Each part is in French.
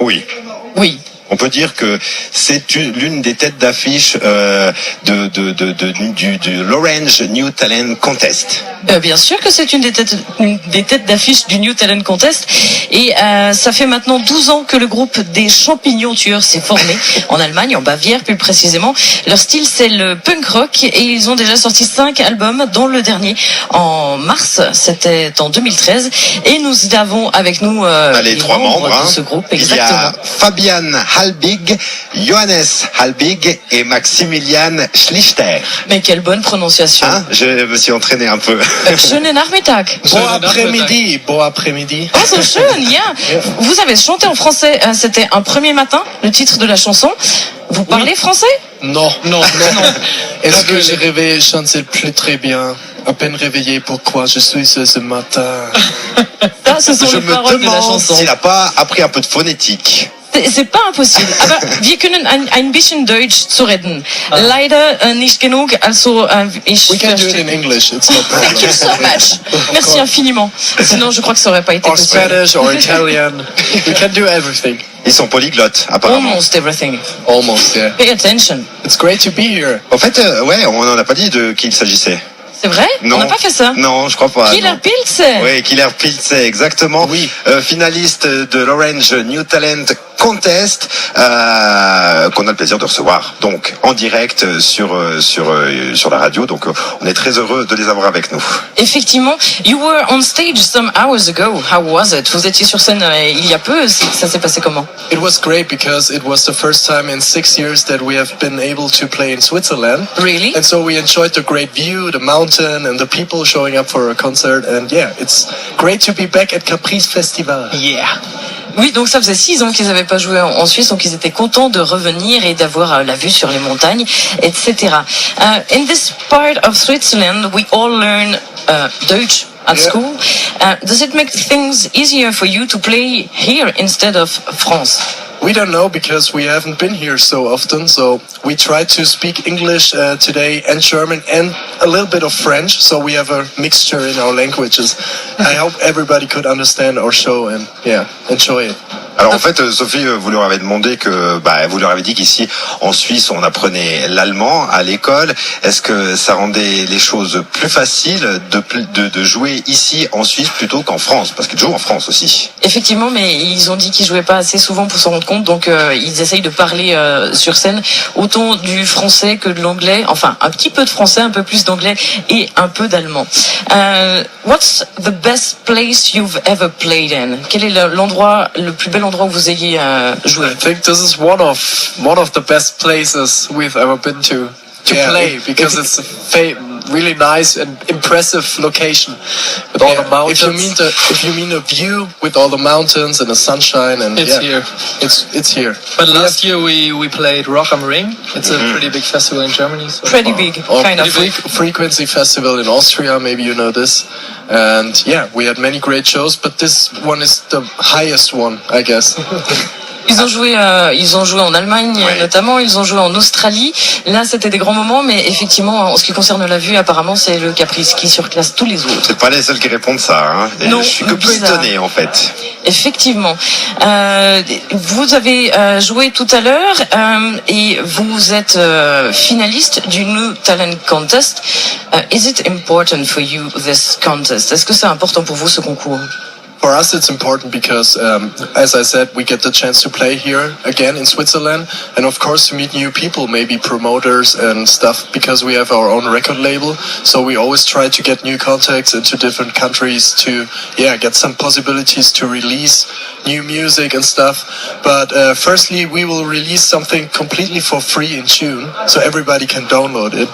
Oui. Oui. On peut dire que c'est l'une des têtes d'affiche du l'Orange New Talent Contest. Bien sûr que c'est une des têtes d'affiche du New Talent Contest. Et ça fait maintenant 12 ans que le groupe des Champignons Tueurs s'est formé en Allemagne, en Bavière plus précisément. Leur style, c'est le punk rock et ils ont déjà sorti 5 albums, dont le dernier en mars, c'était en 2013. Et nous avons avec nous les 3 membres de ce groupe. Exactement. Il y a Fabian Halbig, Johannes Halbig et Maximilian Schlichter. Mais quelle bonne prononciation. Hein, je me suis entraîné un peu. Schönen Nachmittag. Bon après-midi. Bon après-midi. Oh, so schön, yeah. Vous avez chanté en français, c'était Un premier matin, le titre de la chanson. Vous parlez français? Non. Est-ce que j'ai rêvé, je ne sais plus très bien. À peine réveillé, pourquoi je suis ce matin. Ça, ce sont Je les me paroles de la demande chanson. s'il n'a pas appris un peu de phonétique. C'est pas impossible. Aber wir können ein bisschen Deutsch zu reden. Leider nicht genug, also ich We can do it in English, it's no problem. Thank you so much. Merci infiniment. Sinon, je crois que ça aurait pas été Or possible. Spanish, or Italian. We can do everything. Ils sont polyglottes, apparemment. Almost everything. Almost, yeah. Pay attention. It's great to be here. En fait, ouais, on n'en a pas dit de qui il s'agissait. C'est vrai? Non. On n'a pas fait ça? Non, je crois pas. Killer non. Pilz? Oui, Killer Pilz, exactement. Oui. Finaliste de l'Orange New Talent Contest, qu'on a le plaisir de recevoir donc en direct sur la radio. Donc on est très heureux de les avoir avec nous. Effectivement. You were on stage some hours ago. How was it? Vous étiez sur scène il y a peu. Ça s'est passé comment? It was great because it was the first time in 6 years that we have been able to play in Switzerland. Really? And so we enjoyed the great view, the mountain, and the people showing up for a concert. And yeah, it's great to be back at Caprice Festival. Yeah. Oui, donc ça faisait 6 ans qu'ils n'avaient pas joué en Suisse, donc ils étaient contents de revenir et d'avoir la vue sur les montagnes, etc. In this part of Switzerland, we all learn Deutsch at school. Does it make things easier for you to play here instead of France? We don't know because we haven't been here so often. So we try to speak English today and German and a little bit of French. So we have a mixture in our languages. I hope everybody could understand our show and yeah, enjoy it. Alors en fait, Sophie, vous leur avez demandé vous leur avez dit qu'ici en Suisse on apprenait l'allemand à l'école. Est-ce que ça rendait les choses plus faciles de jouer ici en Suisse plutôt qu'en France? Parce qu'ils jouent en France aussi. Effectivement, mais ils ont dit qu'ils jouaient pas assez souvent pour s'en rendre compte, donc ils essayent de parler sur scène autant du français que de l'anglais, enfin un petit peu de français, un peu plus d'anglais et un peu d'allemand. What's the best place you've ever played in? Quel est l'endroit, le plus bel endroit où vous ayez joué? I think this is one of the best places we've ever been to play because it's a really nice and impressive location with all the mountains. If you mean the view with all the mountains and the sunshine and it's here. It's here. But last year we played Rock am Ring. It's a pretty big festival in Germany. So Pretty big, kind of. Frequency Festival in Austria, maybe you know this. And yeah, we had many great shows, but this one is the highest one, I guess. Ils ont joué en Allemagne notamment, ils ont joué en Australie. Là, c'était des grands moments, mais effectivement, en ce qui concerne la vue, apparemment, c'est le Caprice qui surclasse tous les autres. C'est pas les seuls qui répondent ça. Hein. Non, je suis que peu bizarre. étonné en fait. Effectivement. Vous avez joué tout à l'heure et vous êtes finaliste du New Talent Contest. Is it important for you, this contest? Est-ce que c'est important pour vous, ce concours? For us, it's important because, as I said, we get the chance to play here again in Switzerland, and of course to meet new people, maybe promoters and stuff, because we have our own record label. So we always try to get new contacts into different countries to, get some possibilities to release new music and stuff. But firstly, we will release something completely for free in June, so everybody can download it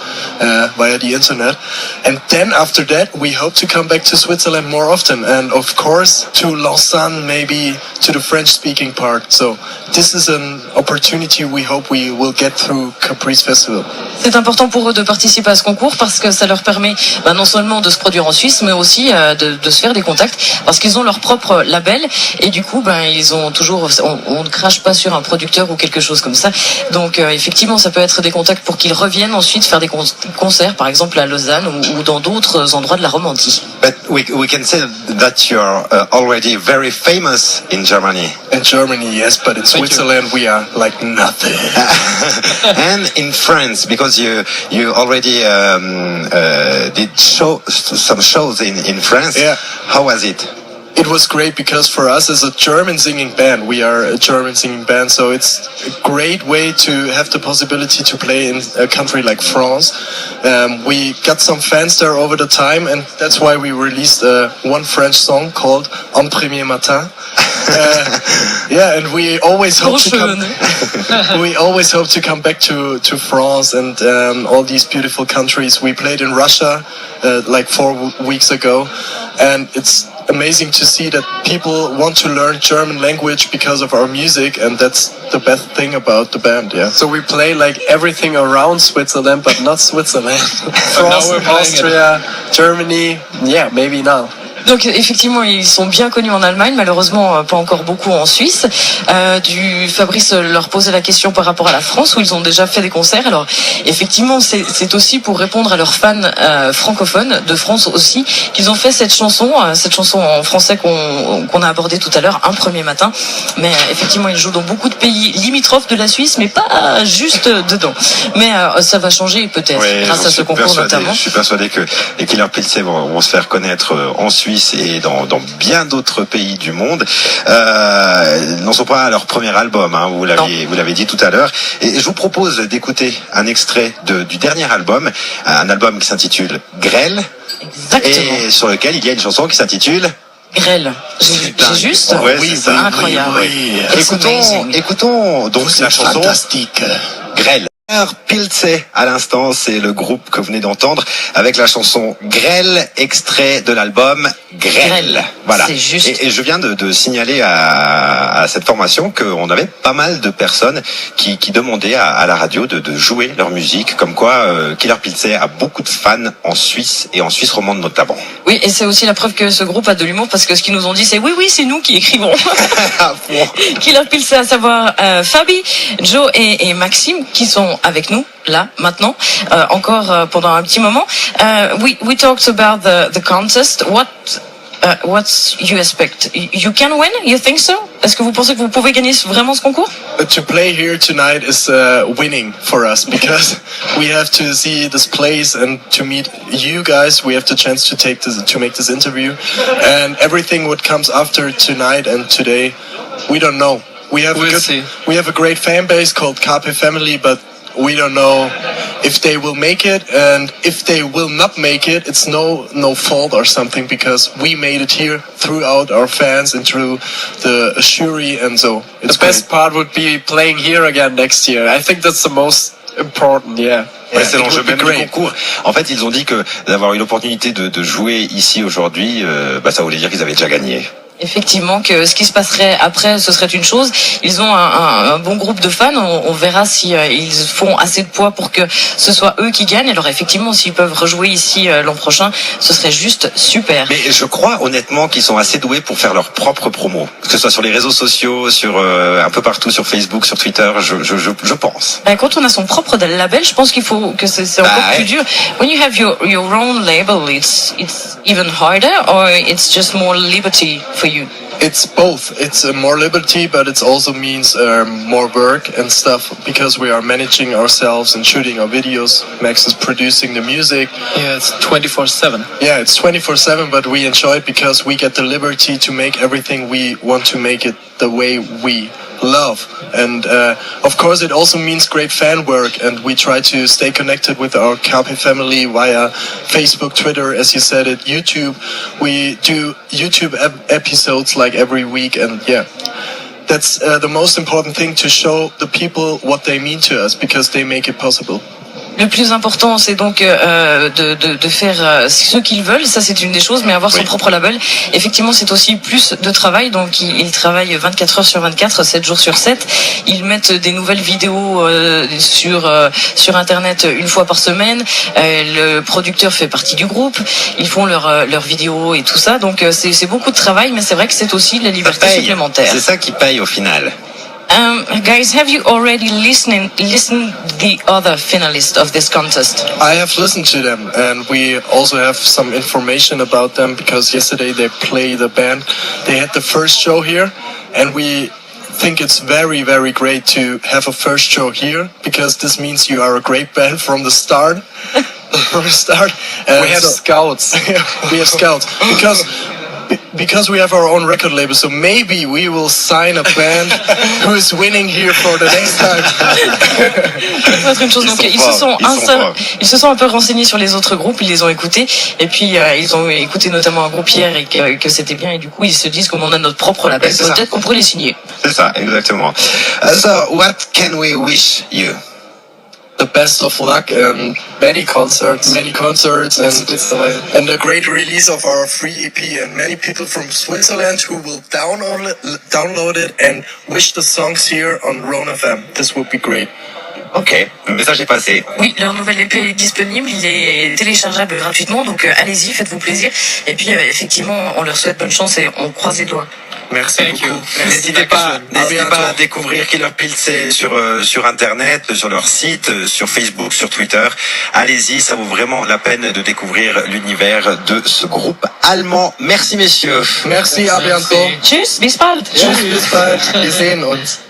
via the internet. And then after that, we hope to come back to Switzerland more often, and of course to Lausanne, maybe to the French-speaking part. So this is an opportunity we hope we will get through Caprice Festival. C'est important pour eux de participer à ce concours parce que ça leur permet non seulement de se produire en Suisse, mais aussi de se faire des contacts parce qu'ils ont leur propre label et du coup, ils ont toujours, on ne crache pas sur un producteur ou quelque chose comme ça. Donc effectivement, ça peut être des contacts pour qu'ils reviennent ensuite faire des concerts, par exemple à Lausanne ou dans d'autres endroits de la Romandie. But we can say that your already very famous in Germany. In Germany, yes, but in Switzerland we are like nothing. And in France, because you already did some shows in France. Yeah. How was it? It was great because for us as a German singing band, we are a German singing band, so it's a great way to have the possibility to play in a country like France. We got some fans there over the time, and that's why we released one French song called Un Premier Matin. Yeah, and we always hope to come. We always hope to come back to France and all these beautiful countries. We played in Russia like 4 weeks ago, and it's amazing to see that people want to learn German language because of our music, and that's the best thing about the band. Yeah. So we play like everything around Switzerland, but not Switzerland. France, we're playing Austria, Germany. Yeah, maybe now. Donc effectivement, ils sont bien connus en Allemagne, malheureusement pas encore beaucoup en Suisse. Fabrice leur posait la question par rapport à la France, où ils ont déjà fait des concerts. Alors effectivement, c'est aussi pour répondre à leurs fans francophones de France aussi qu'ils ont fait cette chanson en français qu'on a abordée tout à l'heure, Un Premier Matin. Mais effectivement, ils jouent dans beaucoup de pays limitrophes de la Suisse, mais pas juste dedans. Mais ça va changer peut-être grâce à ce concours notamment. Je suis persuadé que les Killer Pilsey vont se faire connaître en Suisse et dans bien d'autres pays du monde. N'en sont pas à leur premier album, hein, vous l'avez dit tout à l'heure. Et je vous propose d'écouter un extrait du dernier album, un album qui s'intitule Grêle. Exactement. Et sur lequel il y a une chanson qui s'intitule Grêle. J'ai juste. Ouais, oui, c'est ça. Incroyable. Oui. Écoutons donc la chanson Fantastique. Grêle. Pilsey à l'instant, c'est le groupe que vous venez d'entendre avec la chanson Grêle, extrait de l'album Grêle. Voilà. C'est juste. Et je viens de signaler à cette formation qu'on avait pas mal de personnes qui demandaient à la radio de jouer leur musique, comme quoi Killer Pilsey a beaucoup de fans en Suisse et en Suisse romande notamment. Oui, et c'est aussi la preuve que ce groupe a de l'humour, parce que ce qu'ils nous ont dit, c'est oui, c'est nous qui écrivons. Killer Pilsey, à savoir Fabi, Joe et Maxime, qui sont avec nous là maintenant encore pendant un petit moment. We talked about the contest. What you expect? You can win? You think so? Est-ce que vous pensez que vous pouvez gagner vraiment ce concours? To play here tonight is winning for us because we have to see this place and to meet you guys. We have the chance to make this interview, and everything what comes after tonight and today, we don't know. We have a great fan base called Carpe Family, but we don't know if they will make it, and if they will not make it, it's no fault or something, because we made it here throughout our fans and through the jury, and so it's The best part would be playing here again next year. I think that's the most important, yeah. Ouais, c'est l'enjeu même du great. concours. En fait, ils ont dit que d'avoir eu l'opportunité de jouer ici aujourd'hui, ça voulait dire qu'ils avaient déjà gagné. Effectivement, que ce qui se passerait après, ce serait une chose. Ils ont un bon groupe de fans. On verra si ils font assez de poids pour que ce soit eux qui gagnent. Alors effectivement, s'ils peuvent rejouer ici l'an prochain, ce serait juste super. Mais je crois honnêtement qu'ils sont assez doués pour faire leur propre promo, que ce soit sur les réseaux sociaux, sur un peu partout, sur Facebook, sur Twitter. Je pense. Quand on a son propre label, je pense qu'il faut que c'est encore plus dur. When you have your own label, it's even harder, or it's just more liberty for you? It's both. It's more liberty, but it also means more work and stuff, because we are managing ourselves and shooting our videos. Max is producing the music. Yeah, it's 24/7. Yeah, it's 24/7, but we enjoy it because we get the liberty to make everything we want to make it the way we love. And of course it also means great fan work, and we try to stay connected with our Carpe family via Facebook, Twitter, as you said it, YouTube. We do YouTube episodes like every week, and yeah, that's the most important thing, to show the people what they mean to us, because they make it possible. Le plus important, c'est donc de faire ce qu'ils veulent. Ça, c'est une des choses. Mais avoir son propre label, effectivement, c'est aussi plus de travail. Donc, ils travaillent 24 heures sur 24, 7 jours sur 7. Ils mettent des nouvelles vidéos sur Internet une fois par semaine. Le producteur fait partie du groupe. Ils font leurs vidéos et tout ça. Donc, c'est beaucoup de travail, mais c'est vrai que c'est aussi la liberté supplémentaire. C'est ça qui paye au final. Guys, have you already listened the other finalists of this contest? I have listened to them, and we also have some information about them because yesterday they played the band. They had the first show here, and we think it's very, very great to have a first show here because this means you are a great band from the start. From the start. And We have scouts. we have scouts because we have our own record label, so maybe we will sign a band who is winning here for the next time. Autre une chose, donc ils se sont un peu renseignés sur les autres groupes, ils les ont écoutés, et puis ils ont écouté notamment un groupe hier et que c'était bien, et du coup ils se disent comme on a notre propre label, C'est ça. peut-être qu'on pourrait les signer. C'est ça, exactement. So, what can we wish you? The best of luck and many concerts and a great release of our free EP and many people from Switzerland who will download it and wish the songs here on Rhone FM. This would be great. Ok, le message est passé. Oui, leur nouvelle EP est disponible, il est téléchargeable gratuitement, donc allez-y, faites-vous plaisir, et puis effectivement on leur souhaite bonne chance et on croise les doigts. Merci beaucoup. N'hésitez pas à découvrir Killer Pills sur internet, sur leur site, sur Facebook, sur Twitter. Allez-y, ça vaut vraiment la peine de découvrir l'univers de ce groupe allemand. Merci messieurs. Merci, à bientôt. Tschüss, bis bald. Tschüss, bis bald. Wir sehen uns.